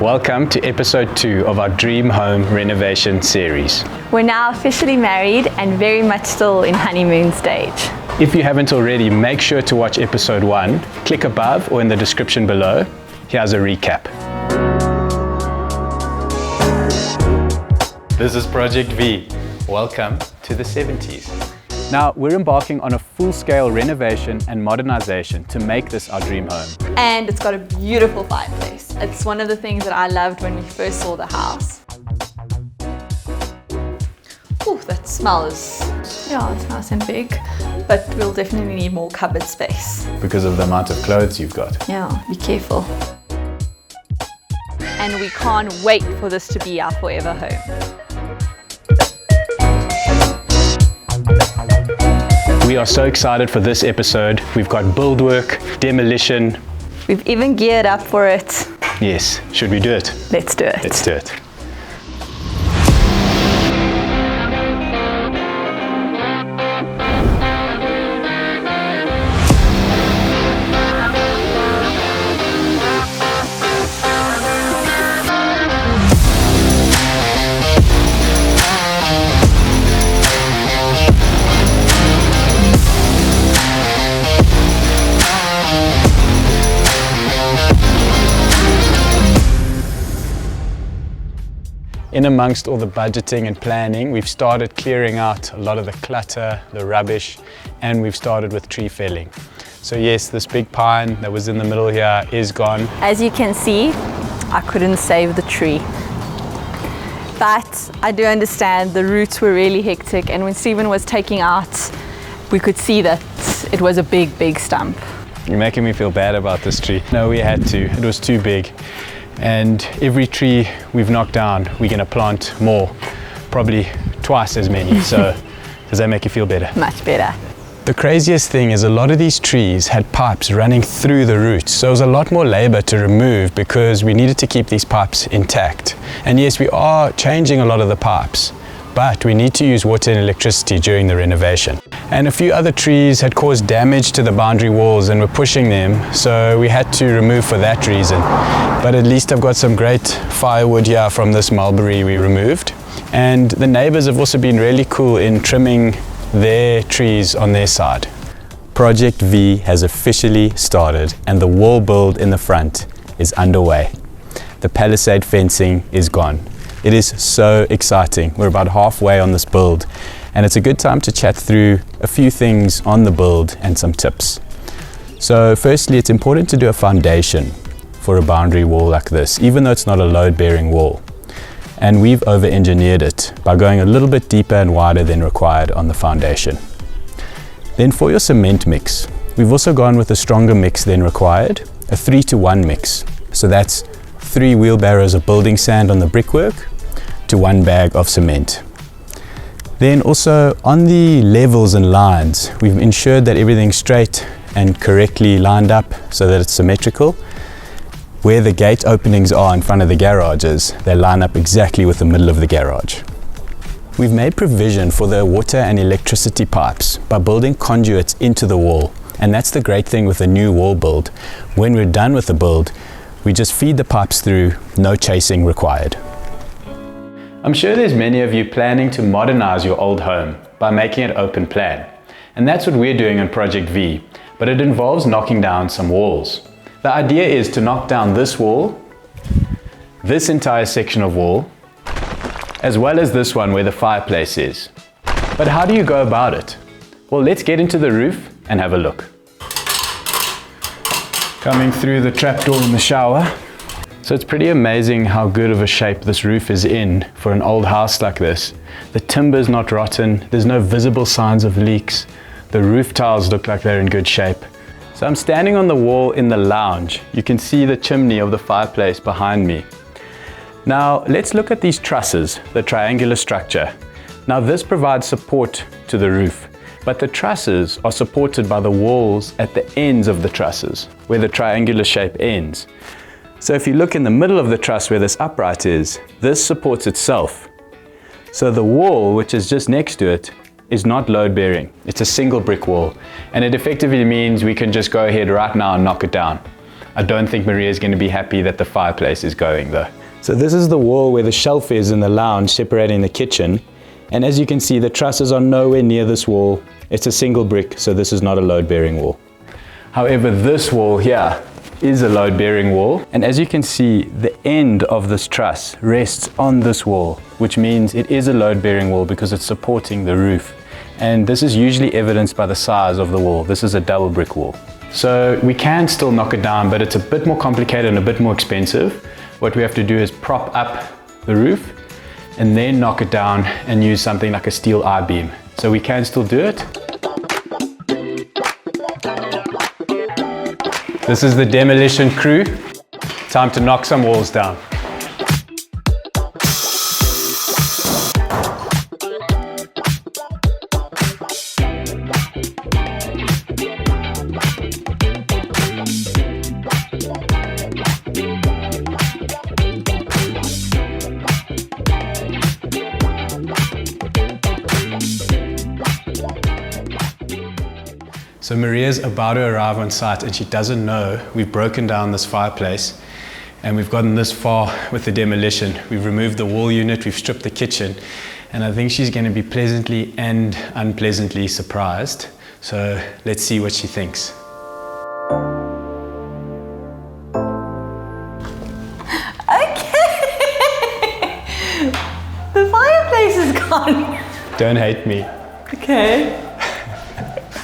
Welcome to episode 2 of our Dream Home Renovation series. We're now officially married and very much still in honeymoon stage. If you haven't already, make sure to watch episode 1. Click above or in the description below. Here's a recap. This is Project V. Welcome to the 70s. Now, we're embarking on a full-scale renovation and modernization to make this our dream home. And it's got a beautiful fireplace. It's one of the things that I loved when we first saw the house. Oh, that smells, it's nice and big, but we'll definitely need more cupboard space. Because of the amount of clothes you've got. Yeah, be careful. And we can't wait for this to be our forever home. We are so excited for this episode. We've got build work, demolition. We've even geared up for it. Yes, should we do it? Let's do it. Let's do it. In amongst all the budgeting and planning, we've started clearing out a lot of the clutter, the rubbish, and we've started with tree felling. So yes, this big pine that was in the middle here is gone. As you can see, I couldn't save the tree. But I do understand the roots were really hectic, and when Stephen was taking out, we could see that it was a big stump. You're making me feel bad about this tree. No, we had to. It was too big. And every tree we've knocked down, we're going to plant more, probably twice as many. So does that make you feel better? Much better. The craziest thing is a lot of these trees had pipes running through the roots. So it was a lot more labor to remove because we needed to keep these pipes intact. And yes, we are changing a lot of the pipes, but we need to use water and electricity during the renovation. And a few other trees had caused damage to the boundary walls and were pushing them, so we had to remove for that reason. But at least I've got some great firewood here from this mulberry we removed. And the neighbors have also been really cool in trimming their trees on their side. Project V has officially started and the wall build in the front is underway. The palisade fencing is gone. It is so exciting. We're about halfway on this build, and it's a good time to chat through a few things on the build and some tips. So firstly, it's important to do a foundation for a boundary wall like this, even though it's not a load-bearing wall. And we've over-engineered it by going a little bit deeper and wider than required on the foundation. Then for your cement mix, we've also gone with a stronger mix than required, a 3-to-1 mix. So that's 3 wheelbarrows of building sand on the brickwork to 1 bag of cement. Then also on the levels and lines, we've ensured that everything's straight and correctly lined up so that it's symmetrical. Where the gate openings are in front of the garages, they line up exactly with the middle of the garage. We've made provision for the water and electricity pipes by building conduits into the wall. And that's the great thing with a new wall build. When we're done with the build, we just feed the pipes through, no chasing required. I'm sure there's many of you planning to modernize your old home by making it open plan. And that's what we're doing on Project V, but it involves knocking down some walls. The idea is to knock down this wall, this entire section of wall, as well as this one where the fireplace is. But how do you go about it? Well, let's get into the roof and have a look. Coming through the trapdoor in the shower. So it's pretty amazing how good of a shape this roof is in for an old house like this. The timber's not rotten, there's no visible signs of leaks. The roof tiles look like they're in good shape. So I'm standing on the wall in the lounge. You can see the chimney of the fireplace behind me. Now let's look at these trusses, the triangular structure. Now this provides support to the roof, but the trusses are supported by the walls at the ends of the trusses, where the triangular shape ends. So if you look in the middle of the truss where this upright is, this supports itself. So the wall, which is just next to it, is not load-bearing. It's a single brick wall, and it effectively means we can just go ahead right now and knock it down. I don't think Maria is going to be happy that the fireplace is going though. So this is the wall where the shelf is in the lounge, separating the kitchen. And as you can see, the trusses are nowhere near this wall. It's a single brick, so this is not a load-bearing wall. However, this wall here is a load-bearing wall. And as you can see, the end of this truss rests on this wall, which means it is a load-bearing wall because it's supporting the roof. And this is usually evidenced by the size of the wall. This is a double brick wall. So we can still knock it down, but it's a bit more complicated and a bit more expensive. What we have to do is prop up the roof and then knock it down and use something like a steel I-beam. So we can still do it. This is the demolition crew. Time to knock some walls down. So Maria's about to arrive on site and she doesn't know we've broken down this fireplace and we've gotten this far with the demolition. We've removed the wall unit, we've stripped the kitchen, and I think she's going to be pleasantly and unpleasantly surprised. So let's see what she thinks. Okay. The fireplace is gone. Don't hate me. Okay.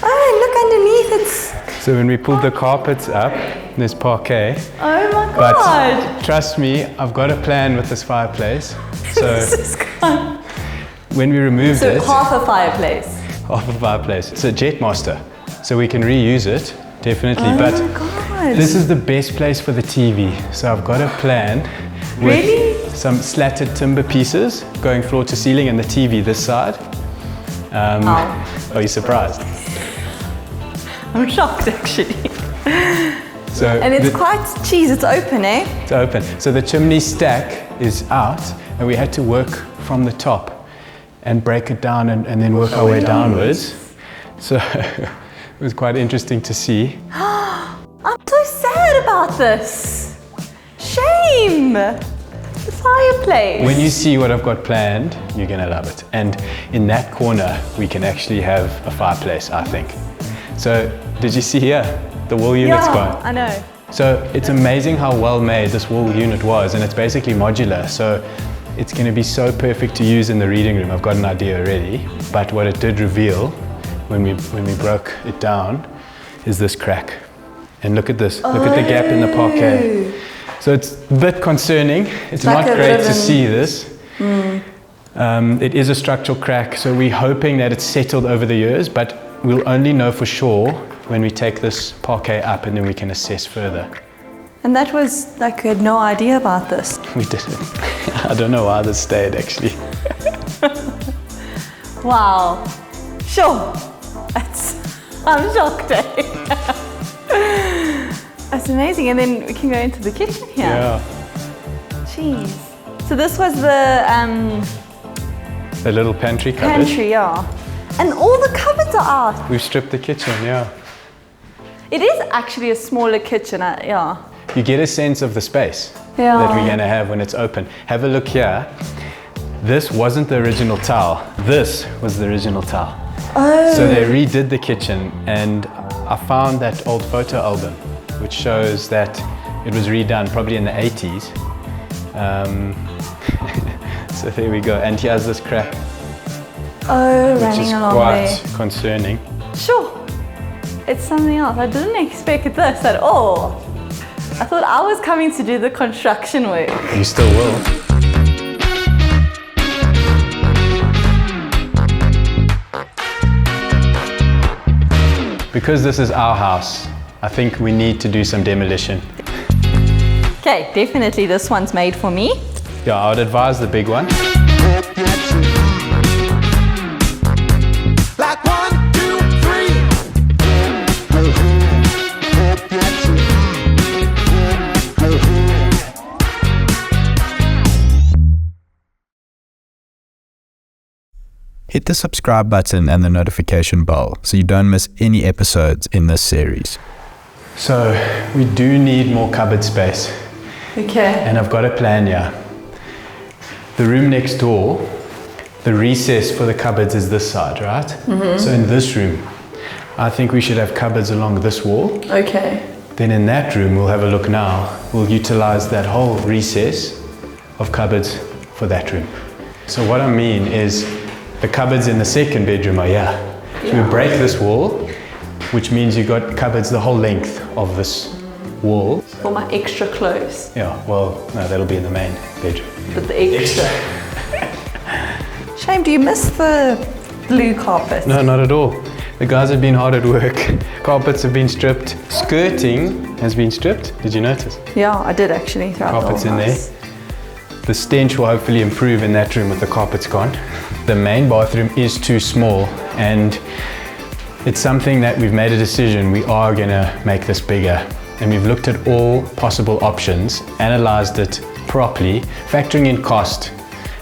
Oh, look underneath it. So when we pulled the carpets up, there's parquet. Oh my But God. trust me, I've got a plan with this fireplace. So This is gone. when we remove So it, half a fireplace. half a fireplace, it's a Jetmaster. So we can reuse it, definitely. Oh But my God. this is the best place for the TV. So I've got a plan with Really? some slatted timber pieces going floor to ceiling and the TV this side. Are you surprised? I'm shocked actually. So And it's quite cheese, it's open, eh? it's open. So the chimney stack is out and we had to work from the top and break it down and then work our way downwards. So it was quite interesting to see. I'm so sad about this. Shame. The fireplace. When you see what I've got planned, you're gonna love it. And in that corner, we can actually have a fireplace, I think. So did you see here? The wall unit's gone. I know. So it's amazing how well made this wall unit was, and it's basically modular. So it's going to be so perfect to use in the reading room. I've got an idea already. But what it did reveal when we broke it down is this crack. And look at this. Look at the gap in the parquet. So it's a bit concerning. It's like not great to ribbon. see this. It is a structural crack, so we're hoping that it's settled over the years, but we'll only know for sure when we take this parquet up and then we can assess further. And that was like, you had no idea about this. We didn't. I don't know why this stayed actually. Wow. Sure. I'm shocked, eh? That's amazing. And then we can go into the kitchen here. Yeah. Jeez. So this was the The little pantry cupboard. pantry, yeah. And all the cupboards are out. We've stripped the kitchen, yeah. It is actually a smaller kitchen, yeah. You get a sense of the space Yeah. that we're gonna have when it's open. Have a look here. This wasn't the original tile. This was the original tile. Oh. So they redid the kitchen and I found that old photo album which shows that it was redone probably in the 80s. So there we go. And here's this crack, Oh, which running is along quite there. concerning. Sure. It's something else. I didn't expect this at all. I thought I was coming to do the construction work. You still will. Because this is our house, I think we need to do some demolition. Okay, definitely this one's made for me. Yeah, I would advise the big one. Like 1, 2, 3. Hit the subscribe button and the notification bell so you don't miss any episodes in this series. So we do need more cupboard space, Okay. and I've got a plan here. The room next door, the recess for the cupboards is this side, right? So in this room, I think we should have cupboards along this wall. Okay. Then in that room, we'll have a look now. We'll utilize that whole recess of cupboards for that room. So what I mean is the cupboards in the second bedroom are here. So we break this wall, which means you've got cupboards the whole length of this wall. For my extra clothes. Yeah, well, no, that'll be in the main bedroom. But the extra. Shame, do you miss the blue carpet? No, not at all. The guys have been hard at work. Carpets have been stripped. Skirting has been stripped. Did you notice? Yeah, I did actually throughout Carpets the in whole there. house. The stench will hopefully improve in that room with the carpets gone. The main bathroom is too small, and it's something that we've made a decision. We are gonna make this bigger. And we've looked at all possible options, analyzed it properly, factoring in cost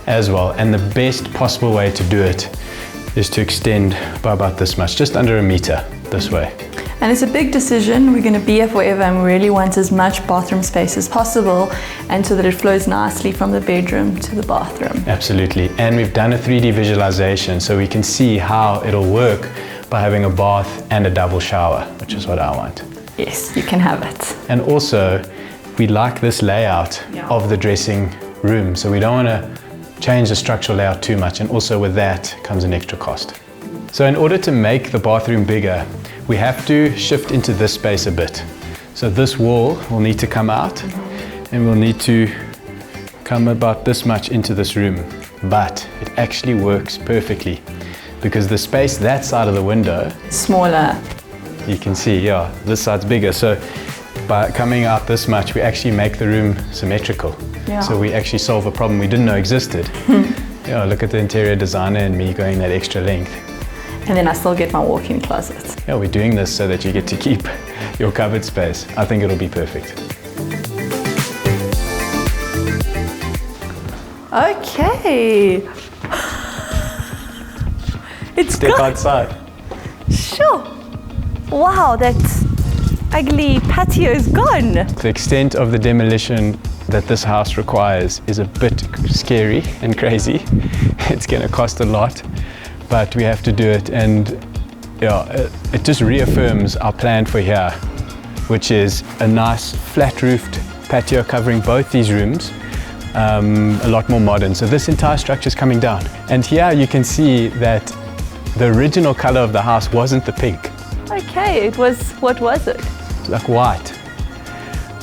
as well. And the best possible way to do it is to extend by about this much, just under a meter this way. And it's a big decision. We're going to be here forever and we really want as much bathroom space as possible, and so that it flows nicely from the bedroom to the bathroom. Absolutely. And we've done a 3D visualization so we can see how it'll work by having a bath and a double shower, which is what I want. Yes, you can have it. And also, we like this layout of the dressing room, so we don't want to change the structural layout too much, and also with that comes an extra cost. So in order to make the bathroom bigger, we have to shift into this space a bit. So this wall will need to come out, and we'll need to come about this much into this room. But it actually works perfectly because the space that side of the window, Smaller. you can see, yeah, this side's bigger. So by coming out this much, we actually make the room symmetrical. Yeah. So we actually solve a problem we didn't know existed. Yeah, look at the interior designer and me going that extra length. And then I still get my walk-in closet. Yeah, we're doing this so that you get to keep your cupboard space. I think it'll be perfect. Okay. It's Step good. outside. Sure. Wow, that ugly patio is gone. The extent of the demolition that this house requires is a bit scary and crazy. It's going to cost a lot, but we have to do it. And yeah, it just reaffirms our plan for here, which is a nice flat-roofed patio covering both these rooms, a lot more modern. So this entire structure is coming down. And here you can see that the original color of the house wasn't the pink. Okay, it was, what was it? Like white.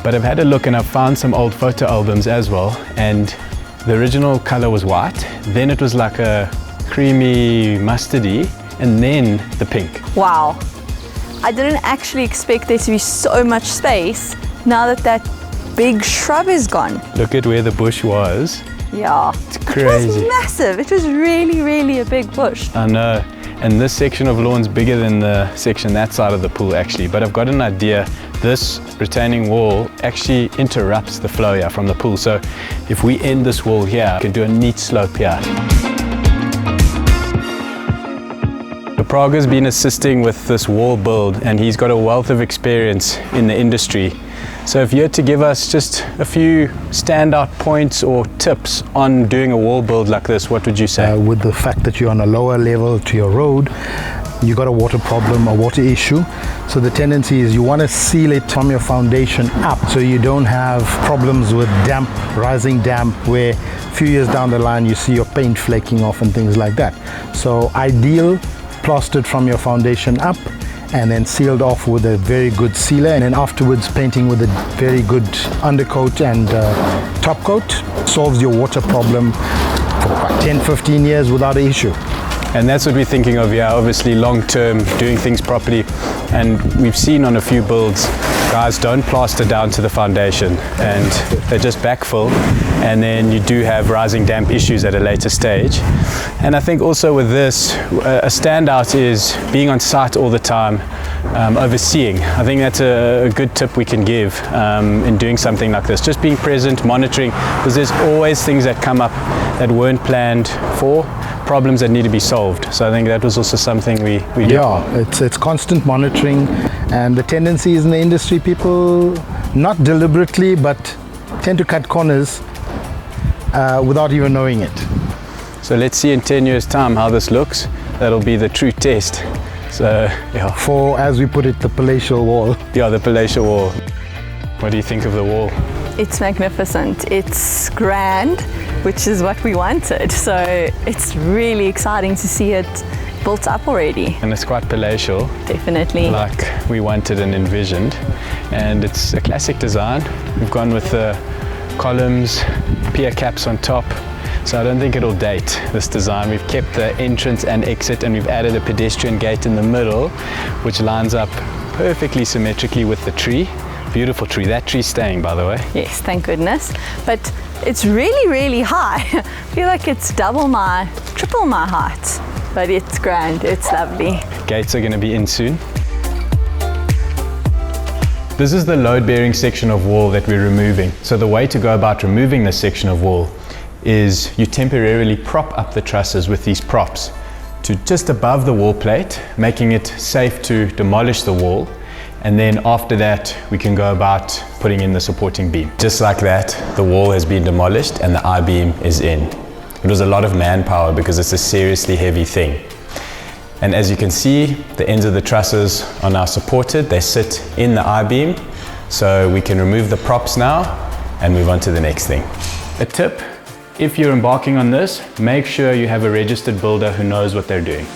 But I've had a look and I've found some old photo albums as well, and the original color was white, then it was like a creamy mustardy, and then the pink. Wow. I didn't actually expect there to be so much space now that that big shrub is gone. Look at where the bush was. Yeah. It's It crazy. was massive. It was really, really a big bush. I know. And this section of lawn's bigger than the section that side of the pool actually, but I've got an idea. This retaining wall actually interrupts the flow here from the pool. So if we end this wall here, we can do a neat slope here. Praga's been assisting with this wall build, and he's got a wealth of experience in the industry. So if you had to give us just a few standout points or tips on doing a wall build like this, what would you say? With the fact that you're on a lower level to your road, you got a water problem, a water issue. So the tendency is you want to seal it from your foundation up so you don't have problems with damp, rising damp, where a few years down the line you see your paint flaking off and things like that. So ideal, plastered from your foundation up and then sealed off with a very good sealer, and then afterwards painting with a very good undercoat and top coat. Solves your water problem for about 10-15 years without an issue. And that's what we're thinking of here, obviously long term, doing things properly. And we've seen on a few builds, guys don't plaster down to the foundation and they just backfill, and then you do have rising damp issues at a later stage. And I think also with this, a standout is being on site all the time, overseeing. I think that's a good tip we can give in doing something like this. Just being present, monitoring, because there's always things that come up that weren't planned for, problems that need to be solved. So I think that was also something we did. Yeah, it's constant monitoring, and the tendency is in the industry, people not deliberately but tend to cut corners without even knowing it. So let's see in 10 years' time how this looks. That'll be the true test. So yeah. For, as we put it, the palatial wall. Yeah, the palatial wall. What do you think of the wall? It's magnificent. It's grand, which is what we wanted. So it's really exciting to see it built up already. And it's quite palatial. Definitely. Like we wanted and envisioned. And it's a classic design. We've gone with the columns, pier caps on top. So I don't think it'll date, this design. We've kept the entrance and exit, and we've added a pedestrian gate in the middle, which lines up perfectly symmetrically with the tree. Beautiful tree. That tree's staying, by the way. Yes, thank goodness. But it's really, really high. I feel like it's triple my height. But it's grand, it's lovely. Gates are going to be in soon. This is the load-bearing section of wall that we're removing. So the way to go about removing this section of wall is you temporarily prop up the trusses with these props to just above the wall plate, making it safe to demolish the wall. And then after that, we can go about putting in the supporting beam. Just like that, the wall has been demolished and the I-beam is in. It was a lot of manpower because it's a seriously heavy thing. And as you can see, the ends of the trusses are now supported. They sit in the I-beam. So we can remove the props now and move on to the next thing. A tip, if you're embarking on this, make sure you have a registered builder who knows what they're doing.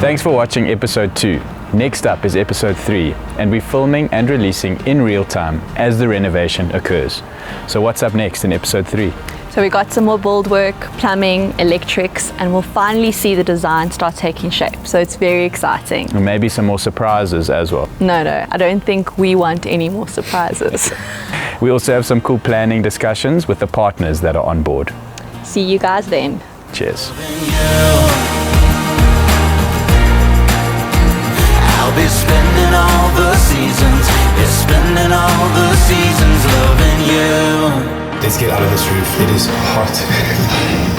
Thanks for watching episode 2. Next up is episode 3, and we're filming and releasing in real time as the renovation occurs. So what's up next in episode 3? So we got some more build work, plumbing, electrics, and we'll finally see the design start taking shape. So it's very exciting. And maybe some more surprises as well. No, I don't think we want any more surprises. We also have some cool planning discussions with the partners that are on board. See you guys then. Cheers. I'll be spending all the seasons, spending all the seasons loving you. Let's get out of this roof. It is hot.